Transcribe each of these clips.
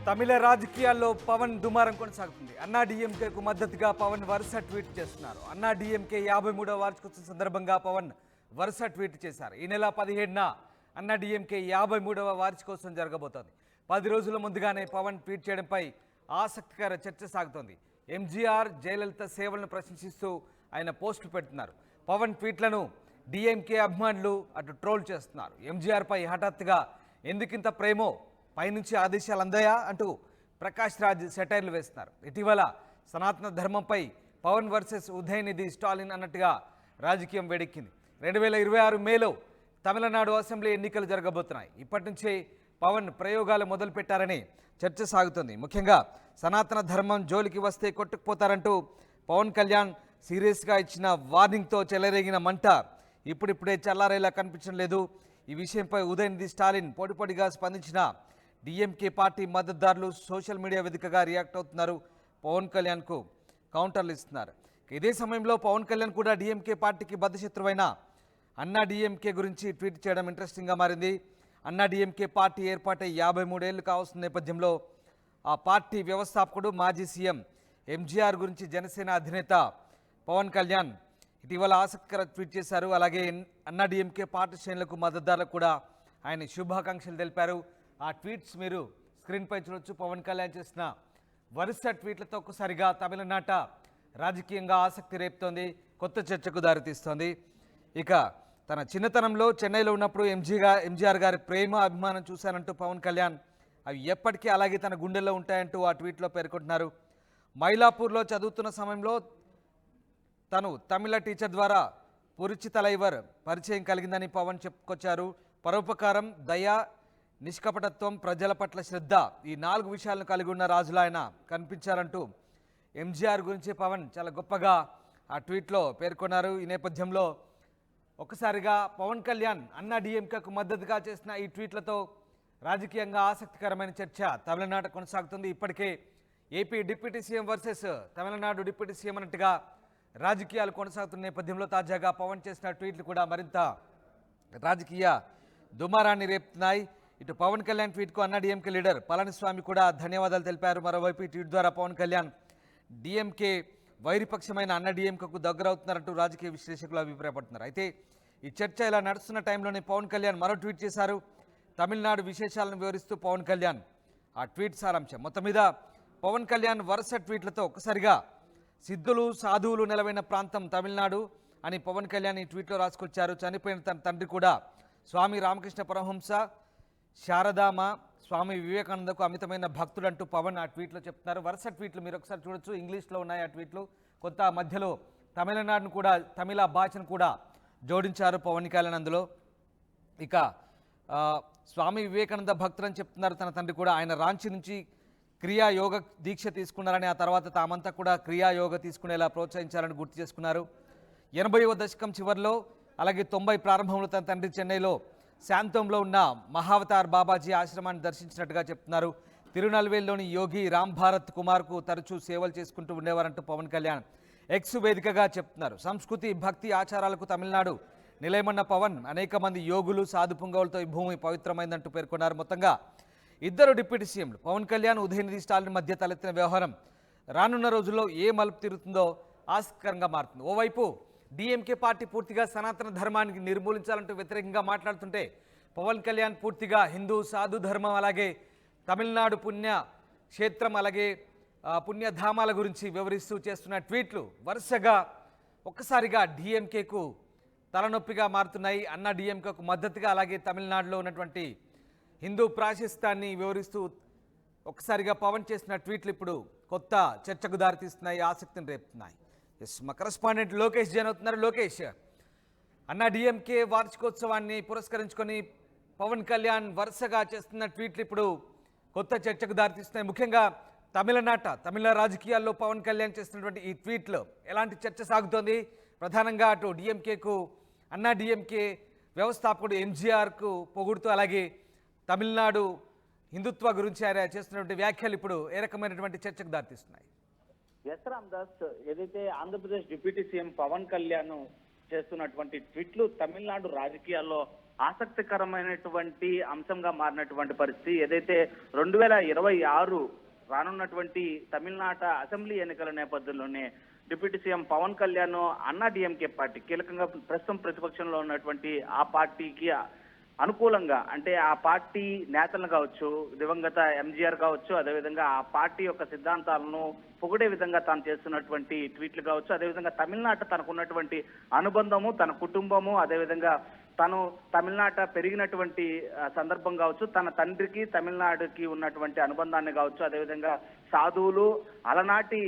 తమిళ రాజకీయాల్లో పవన్ దుమారం కొనసాగుతుంది. అన్నా డీఎంకేకు మద్దతుగా పవన్ వరుస ట్వీట్ చేస్తున్నారు. అన్నా డీఎంకే 53వ వార్షికోత్సవం సందర్భంగా పవన్ వరుస ట్వీట్ చేశారు. ఈ నెల 17న అన్నా డీఎంకే 53వ వార్షికోత్సవం జరగబోతోంది. 10 రోజుల ముందుగానే పవన్ ట్వీట్ చేయడంపై ఆసక్తికర చర్చ సాగుతోంది. ఎంజీఆర్, జయలలిత సేవలను ప్రశంసిస్తూ ఆయన పోస్టులు పెడుతున్నారు. పవన్ ట్వీట్లను డీఎంకే అభిమానులు అటు ట్రోల్ చేస్తున్నారు. ఎంజీఆర్పై హఠాత్తుగా ఎందుకింత ప్రేమో, పైనుంచి ఆదేశాలు అందాయా అంటూ ప్రకాష్ రాజ్ సెటైర్లు వేస్తున్నారు. ఇటీవల సనాతన ధర్మంపై పవన్ వర్సెస్ ఉదయనిధి స్టాలిన్ అన్నట్టుగా రాజకీయం వేడెక్కింది. 2026 మేలో తమిళనాడు అసెంబ్లీ ఎన్నికలు జరగబోతున్నాయి. ఇప్పటి నుంచే పవన్ ప్రయోగాలు మొదలుపెట్టారని చర్చ సాగుతుంది. ముఖ్యంగా సనాతన ధర్మం జోలికి వస్తే కొట్టుకుపోతారంటూ పవన్ కళ్యాణ్ సీరియస్గా ఇచ్చిన వార్నింగ్తో చెలరేగిన మంట ఇప్పుడిప్పుడే చల్లారేలా కనిపించడం లేదు. ఈ విషయంపై ఉదయనిధి స్టాలిన్ పొడిపొడిగా స్పందించిన డీఎంకే పార్టీ మద్దతుదారులు సోషల్ మీడియా వేదికగా రియాక్ట్ అవుతున్నారు. పవన్ కళ్యాణ్కు కౌంటర్లు ఇస్తున్నారు. ఇదే సమయంలో పవన్ కళ్యాణ్ కూడా డీఎంకే పార్టీకి బద్ధశత్రువైన అన్నా డీఎంకే గురించి ట్వీట్ చేయడం ఇంట్రెస్టింగ్గా మారింది. అన్నా డీఎంకే పార్టీ ఏర్పాటై 53 ఏళ్లు కావస్తున్న నేపథ్యంలో ఆ పార్టీ వ్యవస్థాపకుడు మాజీ సీఎం ఎంజీఆర్ గురించి జనసేన అధినేత పవన్ కళ్యాణ్ ఇటీవల ఆసక్తికర ట్వీట్ చేశారు. అలాగే అన్నా డీఎంకే పార్టీ శ్రేణులకు మద్దతుదారులకు కూడా ఆయన శుభాకాంక్షలు తెలిపారు. ఆ ట్వీట్స్ మీరు స్క్రీన్పై చూడొచ్చు. పవన్ కళ్యాణ్ చేసిన వరుస ట్వీట్లతో ఒక్కసారిగా తమిళనాట రాజకీయంగా ఆసక్తి రేపుతోంది, కొత్త చర్చకు దారితీస్తోంది. ఇక తన చిన్నతనంలో చెన్నైలో ఉన్నప్పుడు ఎంజీఆర్ గారి ప్రేమ అభిమానం చూశానంటూ పవన్ కళ్యాణ్ అవి ఎప్పటికీ అలాగే తన గుండెల్లో ఉంటాయంటూ ఆ ట్వీట్లో పేర్కొంటున్నారు. మైలాపూర్లో చదువుతున్న సమయంలో తను తమిళ టీచర్ ద్వారా పురుచి తలైవర్ పరిచయం కలిగిందని పవన్ చెప్పుకొచ్చారు. పరోపకారం, దయ, నిష్కపటత్వం, ప్రజల పట్ల శ్రద్ధ, ఈ 4 విషయాలను కలిగి ఉన్న రాజులు ఆయన కనిపించారంటూ ఎంజీఆర్ గురించి పవన్ చాలా గొప్పగా ఆ ట్వీట్లో పేర్కొన్నారు. ఈ నేపథ్యంలో ఒక్కసారిగా పవన్ కళ్యాణ్ అన్నా డీఎంకేకు మద్దతుగా చేసిన ఈ ట్వీట్లతో రాజకీయంగా ఆసక్తికరమైన చర్చ తమిళనాట కొనసాగుతుంది. ఇప్పటికే AP deputy CM versus Tamil Nadu deputy CM అన్నట్టుగా రాజకీయాలు కొనసాగుతున్న నేపథ్యంలో తాజాగా పవన్ చేసిన ట్వీట్లు కూడా మరింత రాజకీయ దుమారాన్ని రేపుతున్నాయి. ఇటు పవన్ కళ్యాణ్ ట్వీట్కు అన్నా డీఎంకే లీడర్ పళనిస్వామి కూడా ధన్యవాదాలు తెలిపారు. మరోవైపు ఈ ట్వీట్ ద్వారా పవన్ కళ్యాణ్ డీఎంకే వైరిపక్షమైన అన్నా డీఎంకేకు దగ్గరవుతున్నారంటూ రాజకీయ విశ్లేషకులు అభిప్రాయపడుతున్నారు. అయితే ఈ చర్చ ఇలా నడుస్తున్న టైంలోనే పవన్ కళ్యాణ్ మరో ట్వీట్ చేశారు. తమిళనాడు విశేషాలను వివరిస్తూ పవన్ కళ్యాణ్ ఆ ట్వీట్ సారాంశం. మొత్తం మీద పవన్ కళ్యాణ్ వరుస ట్వీట్లతో ఒక్కసారిగా సిద్ధులు, సాధువులు నెలవైన ప్రాంతం తమిళనాడు అని పవన్ కళ్యాణ్ ఈ ట్వీట్లో రాసుకొచ్చారు. చనిపోయిన తన తండ్రి కూడా స్వామి రామకృష్ణ పరమహంస, శారదామ, స్వామి వివేకానందకు అమితమైన భక్తుడంటూ పవన్ ఆ ట్వీట్లో చెప్తున్నారు. వరుస ట్వీట్లు మీరు ఒకసారి చూడొచ్చు. ఇంగ్లీష్లో ఉన్నాయి ఆ ట్వీట్లు. కొంత మధ్యలో తమిళనాడును కూడా, తమిళ భాషను కూడా జోడించారు పవన్ కళ్యాణ్ అందులో. ఇక స్వామి వివేకానంద భక్తులని చెప్తున్నారు తన తండ్రి కూడా. ఆయన రాంచీ నుంచి క్రియాయోగ దీక్ష తీసుకున్నారని, ఆ తర్వాత తామంతా కూడా క్రియాయోగ తీసుకునేలా ప్రోత్సహించాలని గుర్తు చేసుకున్నారు. 80వ దశకం చివరిలో అలాగే 90 ప్రారంభంలో తన తండ్రి చెన్నైలో శాంతంలో ఉన్న మహావతార్ బాబాజీ ఆశ్రమాన్ని దర్శించినట్టుగా చెప్తున్నారు. తిరునల్వేలిలోని యోగి రామ్ భారత్ కుమార్కు తరచూ సేవలు చేసుకుంటూ ఉండేవారంటూ పవన్ కళ్యాణ్ ఎక్స్ వేదికగా చెప్తున్నారు. సంస్కృతి, భక్తి, ఆచారాలకు తమిళనాడు నిలయమన్న పవన్ అనేక మంది యోగులు, సాధు పుంగవులతో ఈ భూమి పవిత్రమైందంటూ పేర్కొన్నారు. మొత్తంగా ఇద్దరు డిప్యూటీ సీఎంలు పవన్ కళ్యాణ్, ఉదయనిధి స్టాలిన్ మధ్య తలెత్తిన వ్యవహారం రానున్న రోజుల్లో ఏ మలుపు తిరుగుతుందో ఆసక్తికరంగా మారుతుంది. ఓవైపు డీఎంకే పార్టీ పూర్తిగా సనాతన ధర్మానికి నిర్మూలించాలంటూ వ్యతిరేకంగా మాట్లాడుతుంటే, పవన్ కళ్యాణ్ పూర్తిగా హిందూ, సాధు ధర్మం, అలాగే తమిళనాడు పుణ్య క్షేత్రం, అలాగే పుణ్యధామాల గురించి వివరిస్తూ చేస్తున్న ట్వీట్లు వరుసగా ఒక్కసారిగా డీఎంకేకు తలనొప్పిగా మారుతున్నాయి. అన్నా డీఎంకేకు మద్దతుగా అలాగే తమిళనాడులో ఉన్నటువంటి హిందూ ప్రాశస్త్యాన్ని వివరిస్తూ ఒక్కసారిగా పవన్ చేసిన ట్వీట్లు ఇప్పుడు కొత్త చర్చకు దారితీస్తున్నాయి, ఆసక్తిని రేపుతున్నాయి. మా కరెస్పాండెంట్ లోకేష్ జైన్ అవుతున్నారు. లోకేష్, అన్నా డీఎంకే వార్షికోత్సవాన్ని పురస్కరించుకొని పవన్ కళ్యాణ్ వరుసగా చేస్తున్న ట్వీట్లు ఇప్పుడు కొత్త చర్చకు దారితీస్తున్నాయి. ముఖ్యంగా తమిళ రాజకీయాల్లో పవన్ కళ్యాణ్ చేస్తున్నటువంటి ఈ ట్వీట్లు ఎలాంటి చర్చ సాగుతోంది? ప్రధానంగా అటు డీఎంకేకు, అన్నా డీఎంకే వ్యవస్థాపకుడు ఎంజీఆర్కు పొగుడుతూ, అలాగే తమిళనాడు హిందుత్వ గురించి ఆయన చేస్తున్నటువంటి వ్యాఖ్యలు ఇప్పుడు ఏ రకమైనటువంటి చర్చకు దారితీస్తున్నాయి? ఎస్ రామ్దాస్, ఏదైతే ఆంధ్రప్రదేశ్ డిప్యూటీ సీఎం పవన్ కళ్యాణ్ చేస్తున్నటువంటి ట్వీట్లు తమిళనాడు రాజకీయాల్లో ఆసక్తికరమైనటువంటి అంశంగా మారినటువంటి పరిస్థితి. ఏదైతే 2026 రానున్నటువంటి తమిళనాట అసెంబ్లీ ఎన్నికల నేపథ్యంలోనే డిప్యూటీ సీఎం పవన్ కళ్యాణ్ అన్నా డిఎంకే పార్టీ కీలకంగా ప్రస్తుతం ప్రతిపక్షంలో ఉన్నటువంటి ఆ పార్టీకి అనుకూలంగా, అంటే ఆ పార్టీ నేతలను కావచ్చు, దివంగత ఎంజీఆర్ కావచ్చు, అదేవిధంగా ఆ పార్టీ యొక్క సిద్ధాంతాలను పొగిడే విధంగా తాను చేస్తున్నటువంటి ట్వీట్లు కావచ్చు, అదేవిధంగా తమిళనాట తనకున్నటువంటి అనుబంధము, తన కుటుంబము, అదేవిధంగా తను తమిళనాట పెరిగినటువంటి సందర్భం కావచ్చు, తన తండ్రికి తమిళనాడుకి ఉన్నటువంటి అనుబంధాన్ని కావచ్చు, అదేవిధంగా సాధువులు అలనాటి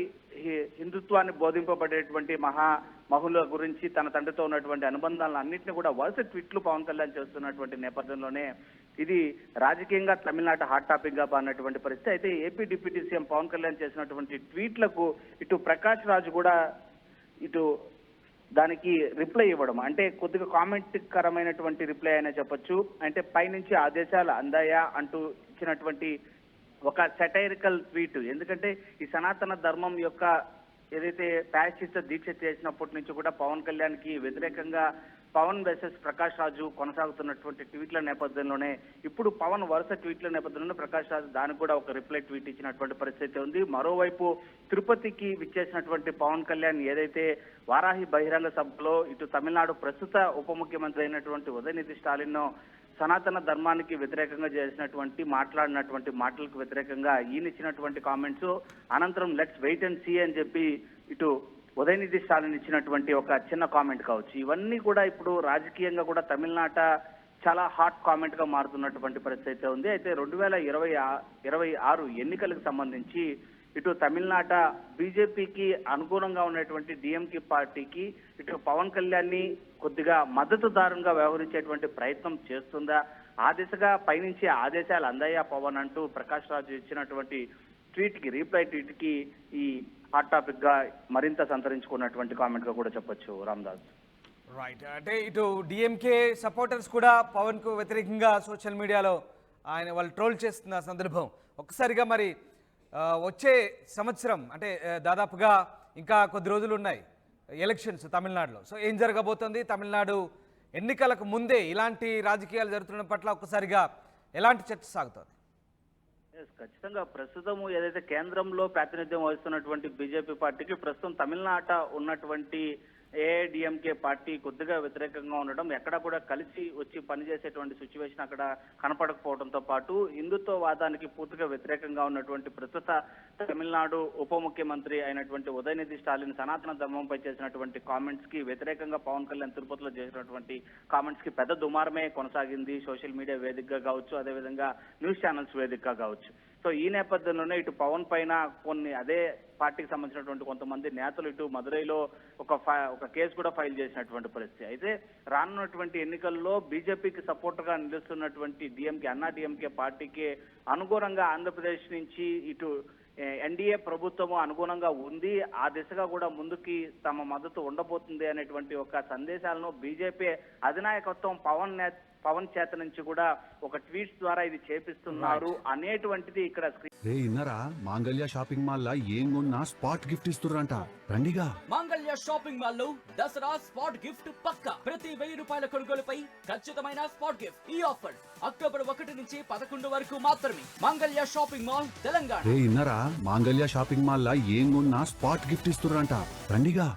హిందుత్వాన్ని బోధింపబడేటువంటి మహుల గురించి తన తండ్రితో ఉన్నటువంటి అనుబంధాలను అన్నింటినీ కూడా వరుస ట్వీట్లు పవన్ కళ్యాణ్ చేస్తున్నటువంటి నేపథ్యంలోనే ఇది రాజకీయంగా తమిళనాట హాట్ టాపిక్ గా మారినటువంటి పరిస్థితి. అయితే AP deputy CM Pawan Kalyan చేసినటువంటి ట్వీట్లకు ఇటు ప్రకాష్ రాజు కూడా ఇటు దానికి రిప్లై ఇవ్వడం, అంటే కొద్దిగా కామెంట్ కరమైనటువంటి రిప్లై అయినా చెప్పొచ్చు. అంటే పైనుంచి ఆదేశాలు అందాయా అంటూ ఇచ్చినటువంటి ఒక సెటైరికల్ ట్వీట్. ఎందుకంటే ఈ సనాతన ధర్మం యొక్క ఏదైతే ప్యాసిస్ట్ దీక్ష చేసినప్పటి నుంచి కూడా పవన్ కళ్యాణ్ కి వ్యతిరేకంగా పవన్ వర్సెస్ ప్రకాష్ రాజు కొనసాగుతున్నటువంటి ట్వీట్ల నేపథ్యంలోనే ఇప్పుడు పవన్ వరుస ట్వీట్ల నేపథ్యంలోనే ప్రకాష్ రాజు దానికి కూడా ఒక రిప్లై ట్వీట్ ఇచ్చినటువంటి పరిస్థితి ఉంది. మరోవైపు తిరుపతికి విచ్చేసినటువంటి పవన్ కళ్యాణ్ ఏదైతే వారాహి బహిరంగ సభలో ఇటు తమిళనాడు ప్రస్తుత ఉప ముఖ్యమంత్రి అయినటువంటి ఉదయనిధి స్టాలిన్ సనాతన ధర్మానికి వ్యతిరేకంగా మాట్లాడినటువంటి మాటలకు వ్యతిరేకంగా ఈయన ఇచ్చినటువంటి కామెంట్స్ అనంతరం లెట్స్ వెయిట్ అండ్ సీ అని చెప్పి ఇటు ఉదయనిధి స్టాలిన్ ఇచ్చినటువంటి ఒక చిన్న కామెంట్ కావచ్చు. ఇవన్నీ కూడా ఇప్పుడు రాజకీయంగా కూడా తమిళనాట చాలా హాట్ కామెంట్ గా మారుతున్నటువంటి పరిస్థితి ఉంది. అయితే 2026 ఎన్నికలకు సంబంధించి ఇటు తమిళనాట బీజేపీకి అనుకూలంగా ఉన్నటువంటి డిఎంకే పార్టీకి ఇటు పవన్ కళ్యాణ్ ని కొద్దిగా మద్దతుదారుగా వ్యవహరించేటువంటి ప్రయత్నం చేస్తుందా, ఆ దిశగా పైనుంచి ఆదేశాలు అందాయా పవన్ అంటూ ప్రకాష్ రాజు ఇచ్చినటువంటి ట్వీట్ కి రిప్లై ట్వీట్ కి ఈ హాట్ టాపిక్ గా మరింత సంతరించుకున్నటువంటి కామెంట్ గా కూడా చెప్పొచ్చు రామ్దాస్. రైట్, అంటే ఇటు డిఎంకే సపోర్టర్స్ కూడా పవన్ కు వ్యతిరేకంగా సోషల్ మీడియాలో వాళ్ళు ట్రోల్ చేస్తున్న సందర్భం. ఒక్కసారిగా మరి వచ్చే సంవత్సరం అంటే దాదాపుగా ఇంకా కొద్ది రోజులు ఉన్నాయి ఎలక్షన్స్ తమిళనాడులో. సో ఏం జరగబోతుంది, తమిళనాడు ఎన్నికలకు ముందే ఇలాంటి రాజకీయాలు జరుగుతున్న పట్ల ఒక్కసారిగా ఎలాంటి చర్చ సాగుతుంది? ఖచ్చితంగా ప్రస్తుతం ఏదైతే కేంద్రంలో ప్రాతినిధ్యం వహిస్తున్నటువంటి బీజేపీ పార్టీకి ప్రస్తుతం తమిళనాట ఉన్నటువంటి ఏఐడిఎంకే పార్టీ కొద్దిగా వ్యతిరేకంగా ఉండడం, ఎక్కడ కూడా కలిసి వచ్చి పనిచేసేటువంటి సిచ్యువేషన్ అక్కడ కనపడకపోవడంతో పాటు హిందుత్వవాదానికి పూర్తిగా వ్యతిరేకంగా ఉన్నటువంటి ప్రస్తుత తమిళనాడు ఉప ముఖ్యమంత్రి అయినటువంటి ఉదయనిధి స్టాలిన్ సనాతన ధర్మంపై చేసినటువంటి కామెంట్స్ కి వ్యతిరేకంగా పవన్ కళ్యాణ్ తిరుపతిలో చేసినటువంటి కామెంట్స్ కి పెద్ద దుమారమే కొనసాగింది. సోషల్ మీడియా వేదికగా కావచ్చు, అదేవిధంగా న్యూస్ ఛానల్స్ వేదికగా కావచ్చు. సో ఈ నేపథ్యంలోనే ఇటు పవన్ పైన కొన్ని అదే పార్టీకి సంబంధించినటువంటి కొంతమంది నేతలు ఇటు మదురైలో ఒక కేసు కూడా ఫైల్ చేసినటువంటి పరిస్థితి. అయితే రానున్నటువంటి ఎన్నికల్లో బీజేపీకి సపోర్ట్ గా నిలుస్తున్నటువంటి అన్నా డిఎంకే పార్టీకి అనుగుణంగా ఆంధ్రప్రదేశ్ నుంచి ఇటు ఎన్డీఏ ప్రభుత్వము అనుగుణంగా ఉంది, ఆ దిశగా కూడా ముందుకి తమ మద్దతు ఉండబోతుంది అనేటువంటి ఒక సందేశాలను బీజేపీ అధినాయకత్వం పవన్ చేత నుంచి కూడా ఒక ట్వీట్స్ ద్వారా ఇది చేపిస్తున్నారు అనేటువంటిది ఇక్కడ ఇన్నరా మాంగళ్య షాపింగ్ మాల్ లా ఏం కొన్నా స్పాట్ గిఫ్ట్ ఇస్తుర్రంట. రండిగా మాంగళ్య షాపింగ్ మాల్ లో దసరా స్పాట్ గిఫ్ట్ పక్కా. ప్రతి 1000 రూపాయల కొనుగోలుపై ఖచ్చితమైన స్పాట్ గిఫ్ట్. ఈ ఆఫర్ అక్టోబర్ 1 నుంచి 11 వరకు మాత్రమే. మాంగళ్య షాపింగ్ మాల్ తెలంగాణ. ఇన్నరా మాంగళ్య షాపింగ్ మాల్ లా ఏం కొన్నా స్పాట్ గిఫ్ట్ ఇస్తుర్రంట. రండిగా.